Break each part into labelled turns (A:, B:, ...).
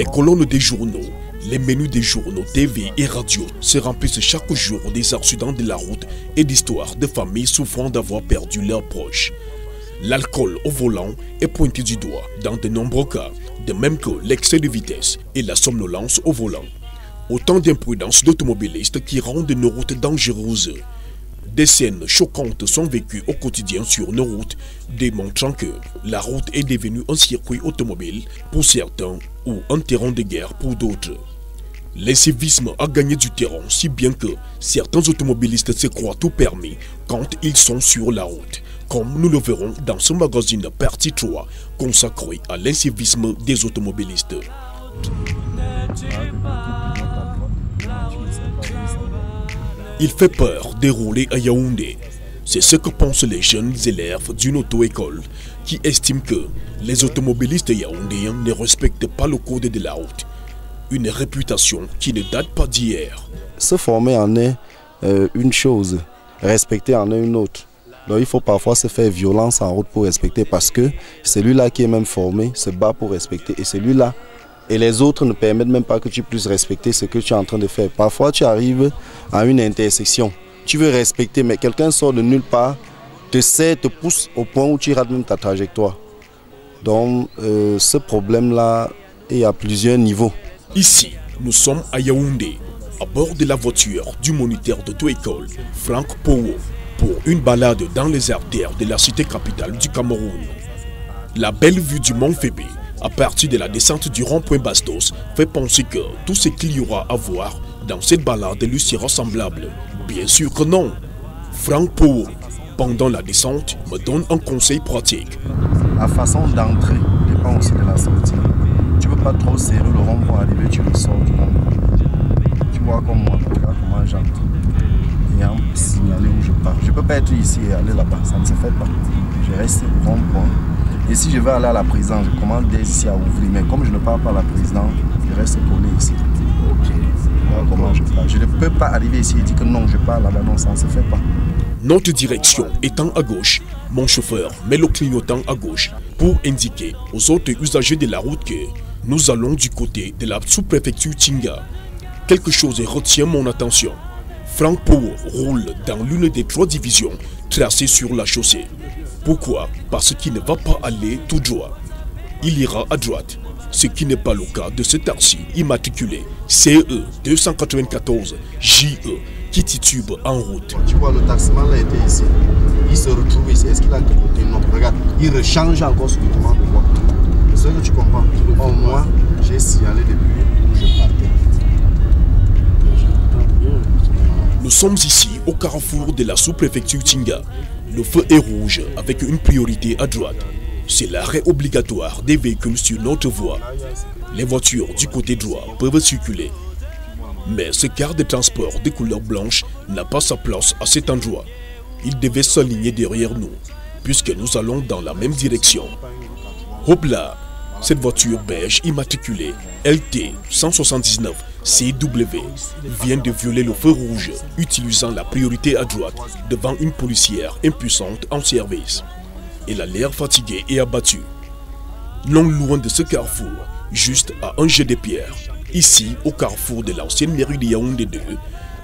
A: Les colonnes des journaux, les menus des journaux, TV et radio se remplissent chaque jour des accidents de la route et d'histoires de familles souffrant d'avoir perdu leurs proches. L'alcool au volant est pointé du doigt dans de nombreux cas, de même que l'excès de vitesse et la somnolence au volant. Autant d'imprudences d'automobilistes qui rendent nos routes dangereuses. Des scènes choquantes sont vécues au quotidien sur nos routes, démontrant que la route est devenue un circuit automobile pour certains ou un terrain de guerre pour d'autres. L'incivisme a gagné du terrain si bien que certains automobilistes se croient tout permis quand ils sont sur la route, comme nous le verrons dans ce magazine partie 3 consacré à l'incivisme des automobilistes. Il fait peur de rouler à Yaoundé. C'est ce que pensent les jeunes élèves d'une auto-école qui estiment que les automobilistes yaoundéens ne respectent pas le code de la route. Une réputation qui ne date pas d'hier.
B: Se former en est une chose, respecter en est une autre. Donc il faut parfois se faire violence en route pour respecter parce que celui-là qui est même formé se bat pour respecter et celui-là et les autres ne permettent même pas que tu puisses respecter ce que tu es en train de faire. Parfois tu arrives à une intersection, tu veux respecter mais quelqu'un sort de nulle part, te serre, te pousse au point où tu rates même ta trajectoire. Donc ce problème-là est à plusieurs niveaux.
A: Ici, nous sommes à Yaoundé, à bord de la voiture du moniteur d'auto-école, Franck Powo, pour une balade dans les artères de la cité capitale du Cameroun. La belle vue du Mont Fébé, à partir de la descente du rond-point Bastos, fait penser que tout ce qu'il y aura à voir dans cette balade lui sera semblable. Bien sûr que non. Franck Powo, pendant la descente, me donne un conseil pratique.
B: La façon d'entrer dépend aussi de la sortie. Tu ne peux pas trop serrer le rond pour arriver, tu le sors du rond. Tu vois comme moi, regarde comment j'entre. Il y a un signalé où je pars. Je ne peux pas être ici et aller là-bas, ça ne se fait pas. Je reste au rond-point. Et si je vais aller à la présidence, je commence dès ici à ouvrir. Mais comme je ne pars pas à la présidence, je reste collé ici. Voilà comment je pars. Je ne peux pas arriver ici et dire que non, je pars là-bas, non, ça ne se fait pas.
A: Notre direction étant à gauche, mon chauffeur met le clignotant à gauche pour indiquer aux autres usagers de la route que nous allons du côté de la sous-préfecture Tinga. Quelque chose retient mon attention. Franck Powo roule dans l'une des 3 divisions tracées sur la chaussée. Pourquoi? Parce qu'il ne va pas aller tout droit. Il ira à droite, ce qui n'est pas le cas de ce taxi immatriculé CE 294 JE qui titube en route.
B: Tu vois, le taximan là était ici. Il se retrouve ici. Est-ce qu'il a côté? Non, regarde, il rechange encore subitement de voie. C'est ce que tu comprends. Au moins, j'ai signalé depuis où je partais.
A: Nous sommes ici au carrefour de la sous-préfecture Tinga. Le feu est rouge avec une priorité à droite. C'est l'arrêt obligatoire des véhicules sur notre voie. Les voitures du côté droit peuvent circuler. Mais ce car de transport de couleur blanche n'a pas sa place à cet endroit. Il devait s'aligner derrière nous, puisque nous allons dans la même direction. Hop là, cette voiture beige immatriculée LT 179 CW vient de violer le feu rouge, utilisant la priorité à droite devant une policière impuissante en service. Elle a l'air fatiguée et abattue. Non loin de ce carrefour, juste à un jet de pierre, ici au carrefour de l'ancienne mairie de Yaoundé 2,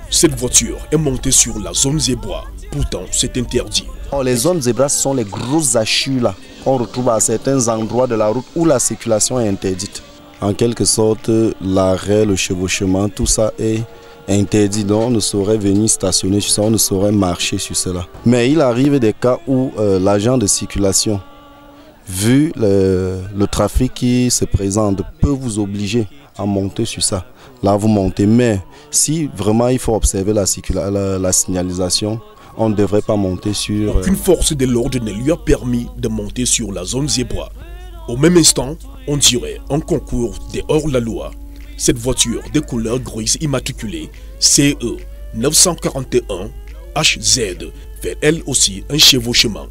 A: cette voiture est montée sur la zone zébra. Pourtant, c'est interdit.
B: Les zones zébras sont les grosses hachures là qu'on retrouve à certains endroits de la route où la circulation est interdite. En quelque sorte, l'arrêt, le chevauchement, tout ça est interdit. Donc on ne saurait venir stationner sur ça, on ne saurait marcher sur cela. Mais il arrive des cas où l'agent de circulation, vu le trafic qui se présente, peut vous obliger à monter sur ça. Là, vous montez. Mais si vraiment il faut observer la signalisation, on ne devrait pas monter sur...
A: Aucune force de l'ordre ne lui a permis de monter sur la zone zébra. Au même instant, on dirait un concours de hors-la-loi. Cette voiture de couleur grise immatriculée CE 941 HZ fait elle aussi un chevauchement.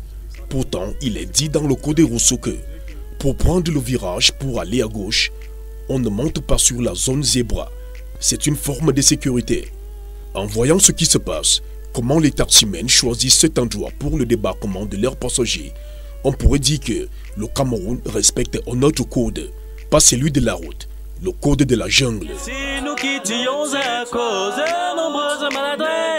A: Pourtant, il est dit dans le code Rousseau que pour prendre le virage pour aller à gauche, on ne monte pas sur la zone zébra. C'est une forme de sécurité. En voyant ce qui se passe, comment les taximens choisissent cet endroit pour le débarquement de leurs passagers, on pourrait dire que le Cameroun respecte un autre code, pas celui de la route, le code de la jungle.
C: Si nous quittions à cause de nombreuses maladresses.